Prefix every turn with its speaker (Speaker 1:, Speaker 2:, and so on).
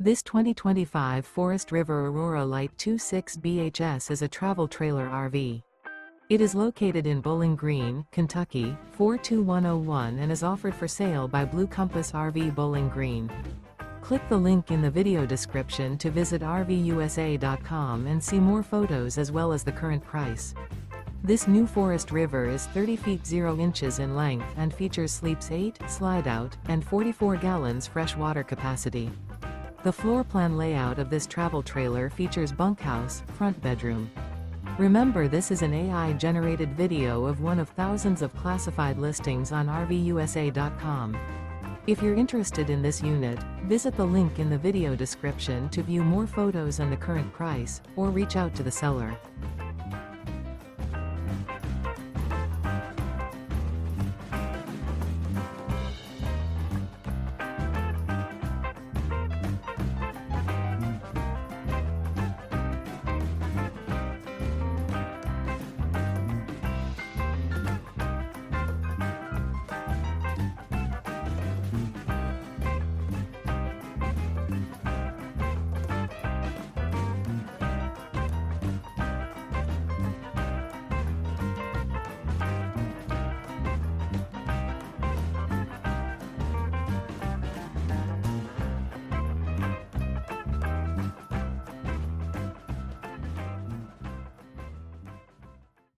Speaker 1: This 2025 Forest River Aurora Light 26 BHS is a travel trailer RV. It is located in Bowling Green, Kentucky, 42101 and is offered for sale by Blue Compass RV Bowling Green. Click the link in the video description to visit RVUSA.com and see more photos as well as the current price. This new Forest River is 30 feet 0 inches in length and features sleeps 8, slide-out, and 44 gallons fresh water capacity. The floor plan layout of this travel trailer features bunkhouse, front bedroom. Remember, this is an AI-generated video of one of thousands of classified listings on RVUSA.com. If you're interested in this unit, visit the link in the video description to view more photos and the current price, or reach out to the seller.